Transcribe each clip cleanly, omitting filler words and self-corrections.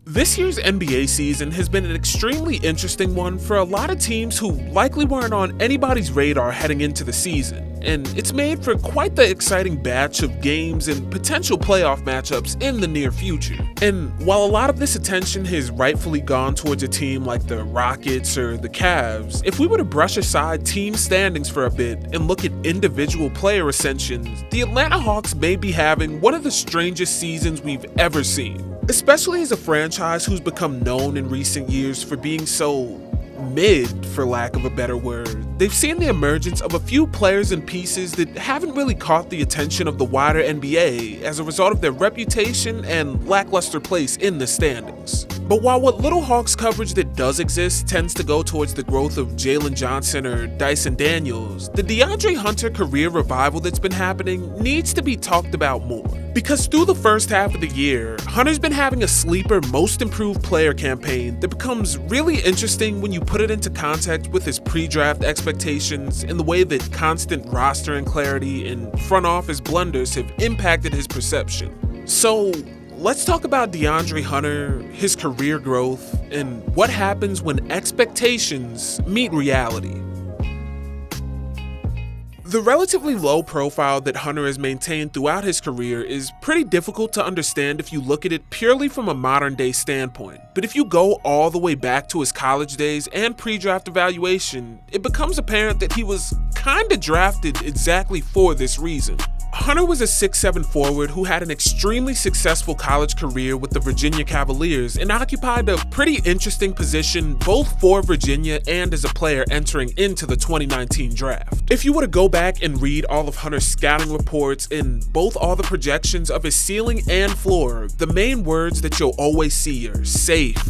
This year's NBA season has been an extremely interesting one for a lot of teams who likely weren't on anybody's radar heading into the season, and it's made for quite the exciting batch of games and potential playoff matchups in the near future. And while a lot of this attention has rightfully gone towards a team like the Rockets or the Cavs, if we were to brush aside team standings for a bit and look at individual player ascensions, the Atlanta Hawks may be having one of the strangest seasons we've ever seen. Especially as a franchise who's become known in recent years for being so mid, for lack of a better word. They've seen the emergence of a few players and pieces that haven't really caught the attention of the wider NBA as a result of their reputation and lackluster place in the standings. But while what little Hawks coverage that does exist tends to go towards the growth of Jalen Johnson or Dyson Daniels, the DeAndre Hunter career revival that's been happening needs to be talked about more. Because through the first half of the year, Hunter's been having a sleeper most improved player campaign that becomes really interesting when you put it into context with his pre-draft expectations and the way that constant roster clarity and front office blunders have impacted his perception. So let's talk about DeAndre Hunter, his career growth, and what happens when expectations meet reality. The relatively low profile that Hunter has maintained throughout his career is pretty difficult to understand if you look at it purely from a modern day standpoint. But if you go all the way back to his college days and pre-draft evaluation, it becomes apparent that he was kinda drafted exactly for this reason. Hunter was a 6'7" forward who had an extremely successful college career with the Virginia Cavaliers and occupied a pretty interesting position both for Virginia and as a player entering into the 2019 draft. If you were to go back and read all of Hunter's scouting reports and both all the projections of his ceiling and floor, the main words that you'll always see are safe,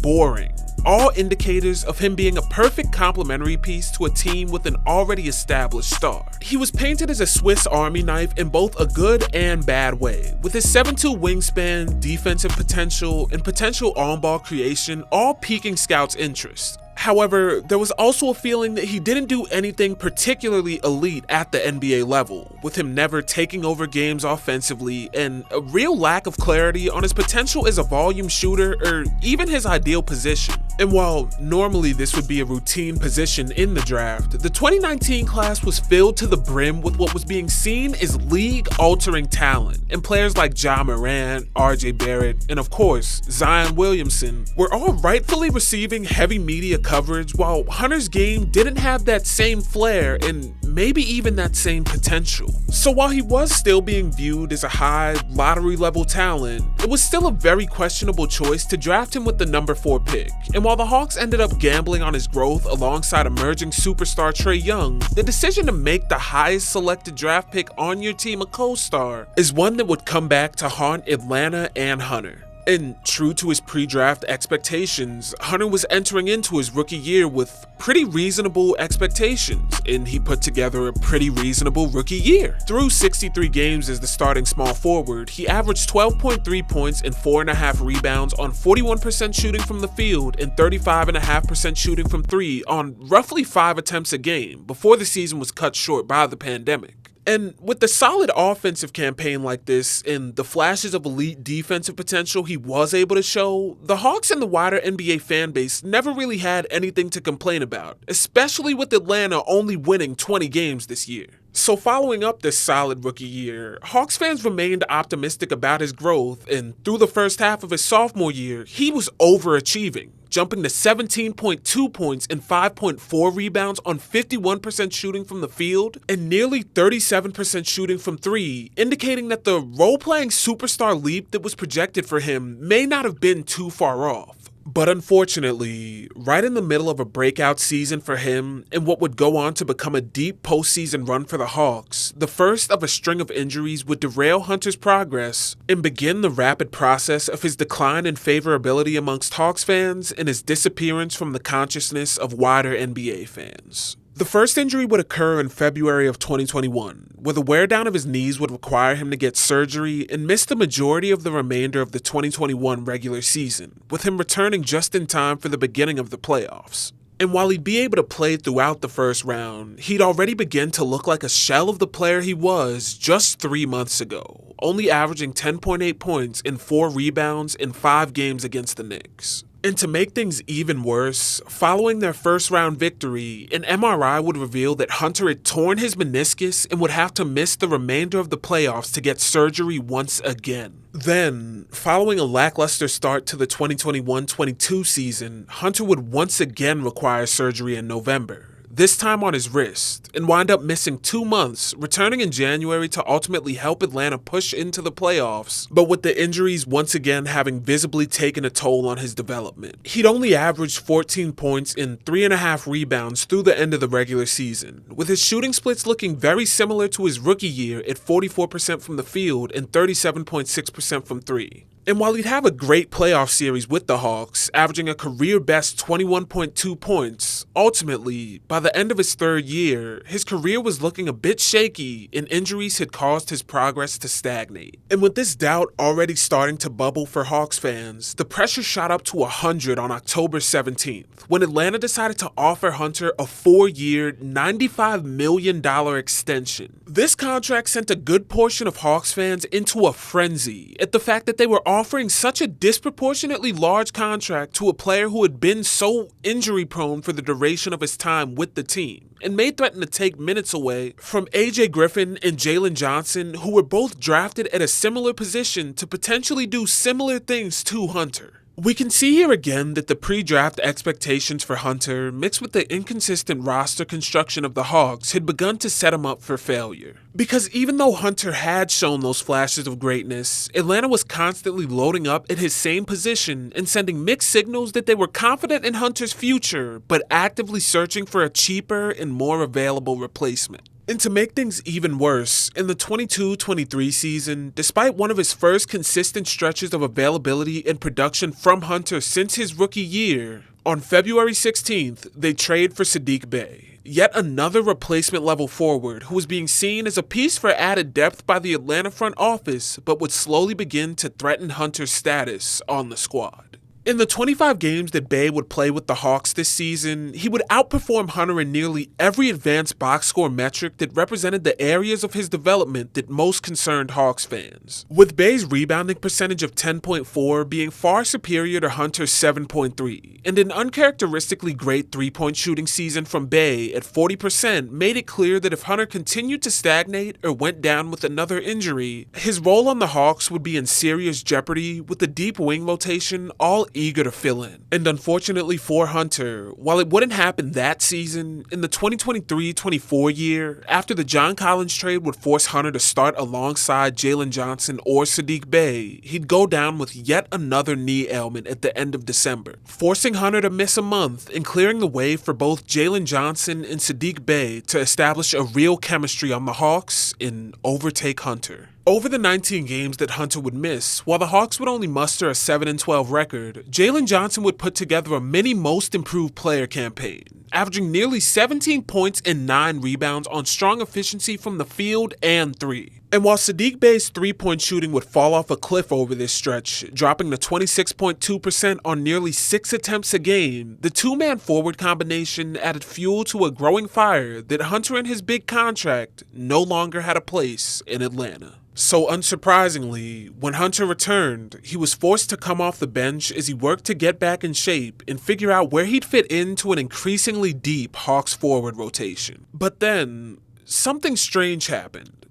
boring, all indicators of him being a perfect complementary piece to a team with an already established star. He was painted as a Swiss Army knife in both a good and bad way, with his 7'2" wingspan, defensive potential, and potential on-ball creation all piquing scouts' interest. However, there was also a feeling that he didn't do anything particularly elite at the NBA level, with him never taking over games offensively and a real lack of clarity on his potential as a volume shooter or even his ideal position. And while normally this would be a routine position in the draft, the 2019 class was filled to the brim with what was being seen as league-altering talent, and players like Ja Morant, RJ Barrett, and of course, Zion Williamson were all rightfully receiving heavy media coverage, while Hunter's game didn't have that same flair and maybe even that same potential. So while he was still being viewed as a high lottery level talent, it was still a very questionable choice to draft him with the number 4 pick. And while the Hawks ended up gambling on his growth alongside emerging superstar Trae Young, the decision to make the highest selected draft pick on your team a co-star is one that would come back to haunt Atlanta and Hunter. And true to his pre-draft expectations, Hunter was entering into his rookie year with pretty reasonable expectations, and he put together a pretty reasonable rookie year. Through 63 games as the starting small forward, he averaged 12.3 points and 4.5 rebounds on 41% shooting from the field and 35.5% shooting from 3 on roughly 5 attempts a game before the season was cut short by the pandemic. And with the solid offensive campaign like this and the flashes of elite defensive potential he was able to show, the Hawks and the wider NBA fan base never really had anything to complain about, especially with Atlanta only winning 20 games this year. So following up this solid rookie year, Hawks fans remained optimistic about his growth, and through the first half of his sophomore year, he was overachieving, jumping to 17.2 points and 5.4 rebounds on 51% shooting from the field and nearly 37% shooting from 3, indicating that the role-playing superstar leap that was projected for him may not have been too far off. But unfortunately, right in the middle of a breakout season for him and what would go on to become a deep postseason run for the Hawks, the first of a string of injuries would derail Hunter's progress and begin the rapid process of his decline in favorability amongst Hawks fans and his disappearance from the consciousness of wider NBA fans. The first injury would occur in February of 2021, where the wear down of his knees would require him to get surgery and miss the majority of the remainder of the 2021 regular season, with him returning just in time for the beginning of the playoffs. And while he'd be able to play throughout the first round, he'd already begun to look like a shell of the player he was just 3 months ago, only averaging 10.8 points and 4 rebounds in 5 games against the Knicks. And to make things even worse, following their first round victory, an MRI would reveal that Hunter had torn his meniscus and would have to miss the remainder of the playoffs to get surgery once again. Then, following a lackluster start to the 2021-22 season, Hunter would once again require surgery in November, this time on his wrist, and wind up missing 2 months, returning in January to ultimately help Atlanta push into the playoffs, but with the injuries once again having visibly taken a toll on his development. He'd only averaged 14 points and 3.5 rebounds through the end of the regular season, with his shooting splits looking very similar to his rookie year at 44% from the field and 37.6% from 3. And while he'd have a great playoff series with the Hawks, averaging a career-best 21.2 points, ultimately, by the end of his third year, his career was looking a bit shaky and injuries had caused his progress to stagnate. And with this doubt already starting to bubble for Hawks fans, the pressure shot up to 100 on October 17th, when Atlanta decided to offer Hunter a 4-year, $95 million extension. This contract sent a good portion of Hawks fans into a frenzy at the fact that they were offering such a disproportionately large contract to a player who had been so injury prone for the duration of his time with the team, and may threaten to take minutes away from AJ Griffin and Jalen Johnson, who were both drafted at a similar position to potentially do similar things to Hunter. We can see here again that the pre-draft expectations for Hunter, mixed with the inconsistent roster construction of the Hawks, had begun to set him up for failure. Because even though Hunter had shown those flashes of greatness, Atlanta was constantly loading up at his same position and sending mixed signals that they were confident in Hunter's future, but actively searching for a cheaper and more available replacement. And to make things even worse, in the 22-23 season, despite one of his first consistent stretches of availability and production from Hunter since his rookie year, on February 16th, they trade for Saddiq Bey, yet another replacement-level forward who was being seen as a piece for added depth by the Atlanta front office, but would slowly begin to threaten Hunter's status on the squad. In the 25 games that Bey would play with the Hawks this season, he would outperform Hunter in nearly every advanced box score metric that represented the areas of his development that most concerned Hawks fans, with Bey's rebounding percentage of 10.4 being far superior to Hunter's 7.3, and an uncharacteristically great three-point shooting season from Bey at 40% made it clear that if Hunter continued to stagnate or went down with another injury, his role on the Hawks would be in serious jeopardy, with the deep wing rotation all eager to fill in. And unfortunately for Hunter, while it wouldn't happen that season, in the 2023-24 year, after the John Collins trade would force Hunter to start alongside Jalen Johnson or Saddiq Bey, he'd go down with yet another knee ailment at the end of December, forcing Hunter to miss a month and clearing the way for both Jalen Johnson and Saddiq Bey to establish a real chemistry on the Hawks and overtake Hunter. Over the 19 games that Hunter would miss, while the Hawks would only muster a 7-12 record, Jalen Johnson would put together a mini most improved player campaign, averaging nearly 17 points and 9 rebounds on strong efficiency from the field and 3. And while Saddiq Bey's three-point shooting would fall off a cliff over this stretch, dropping to 26.2% on nearly 6 attempts a game, the two-man forward combination added fuel to a growing fire that Hunter and his big contract no longer had a place in Atlanta. So unsurprisingly, when Hunter returned, he was forced to come off the bench as he worked to get back in shape and figure out where he'd fit into an increasingly deep Hawks forward rotation. But then, something strange happened.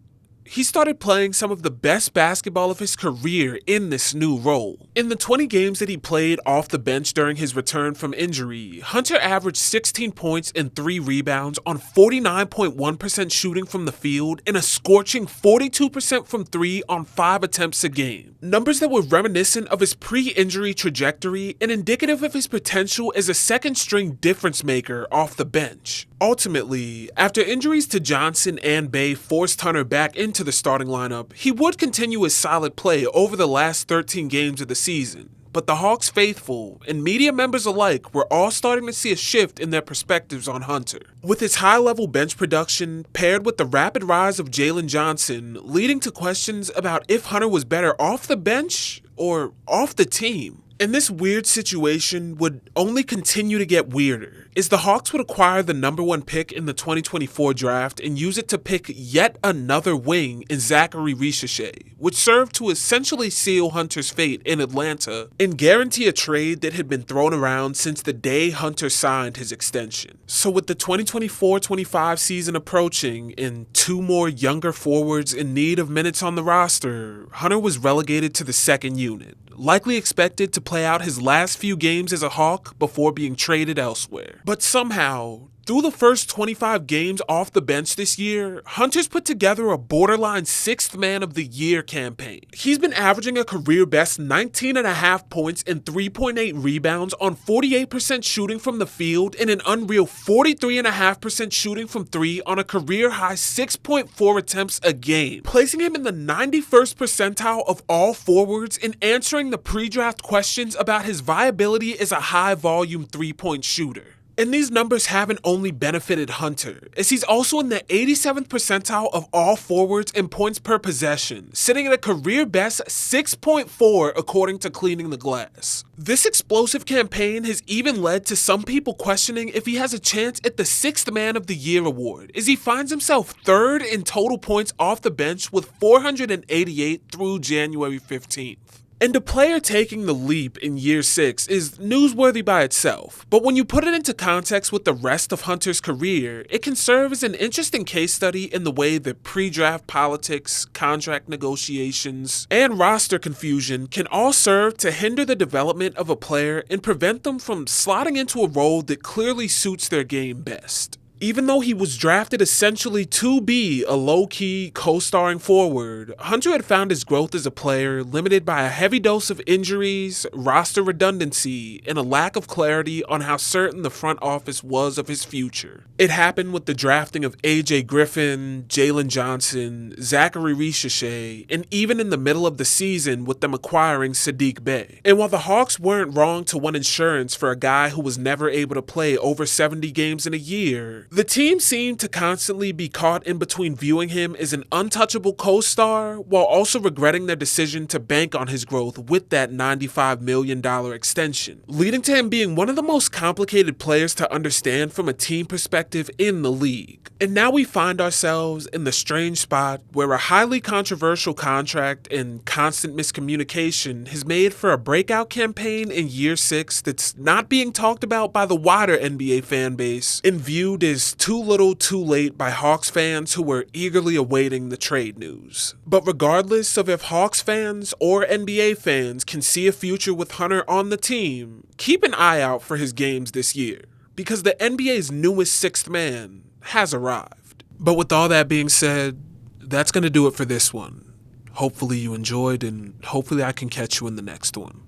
He started playing some of the best basketball of his career in this new role. In the 20 games that he played off the bench during his return from injury, Hunter averaged 16 points and 3 rebounds on 49.1% shooting from the field and a scorching 42% from 3 on 5 attempts a game. Numbers that were reminiscent of his pre-injury trajectory and indicative of his potential as a second-string difference maker off the bench. Ultimately, after injuries to Johnson and Bey forced Hunter back into the starting lineup, he would continue his solid play over the last 13 games of the season. But the Hawks faithful and media members alike were all starting to see a shift in their perspectives on Hunter, with his high-level bench production paired with the rapid rise of Jalen Johnson, leading to questions about if Hunter was better off the bench or off the team. And this weird situation would only continue to get weirder, as the Hawks would acquire the #1 pick in the 2024 draft and use it to pick yet another wing in Zachary Ricochet, which served to essentially seal Hunter's fate in Atlanta and guarantee a trade that had been thrown around since the day Hunter signed his extension. So with the 2024-25 season approaching and 2 more younger forwards in need of minutes on the roster, Hunter was relegated to the second unit, likely expected to play out his last few games as a Hawk before being traded elsewhere. But somehow, through the first 25 games off the bench this year, Hunter's put together a borderline 6th man of the year campaign. He's been averaging a career best 19.5 points and 3.8 rebounds on 48% shooting from the field and an unreal 43.5% shooting from 3 on a career high 6.4 attempts a game, placing him in the 91st percentile of all forwards and answering the pre-draft questions about his viability as a high-volume 3-point shooter. And these numbers haven't only benefited Hunter, as he's also in the 87th percentile of all forwards in points per possession, sitting at a career best 6.4 according to Cleaning the Glass. This explosive campaign has even led to some people questioning if he has a chance at the 6th Man of the Year award, as he finds himself 3rd in total points off the bench with 488 through January 15th. And a player taking the leap in year 6 is newsworthy by itself, but when you put it into context with the rest of Hunter's career, it can serve as an interesting case study in the way that pre-draft politics, contract negotiations, and roster confusion can all serve to hinder the development of a player and prevent them from slotting into a role that clearly suits their game best. Even though he was drafted essentially to be a low-key, co-starring forward, Hunter had found his growth as a player limited by a heavy dose of injuries, roster redundancy, and a lack of clarity on how certain the front office was of his future. It happened with the drafting of AJ Griffin, Jalen Johnson, Zachary Ricochet, and even in the middle of the season with them acquiring Sadiq Bey. And while the Hawks weren't wrong to want insurance for a guy who was never able to play over 70 games in a year, the team seemed to constantly be caught in between viewing him as an untouchable co-star while also regretting their decision to bank on his growth with that $95 million extension, leading to him being one of the most complicated players to understand from a team perspective in the league. And now we find ourselves in the strange spot where a highly controversial contract and constant miscommunication has made for a breakout campaign in year 6 that's not being talked about by the wider NBA fan base and viewed as too little too late by Hawks fans who were eagerly awaiting the trade news. But regardless of if Hawks fans or NBA fans can see a future with Hunter on the team, keep an eye out for his games this year, because the NBA's newest 6th man has arrived. But with all that being said, that's going to do it for this one. Hopefully you enjoyed, and hopefully I can catch you in the next one.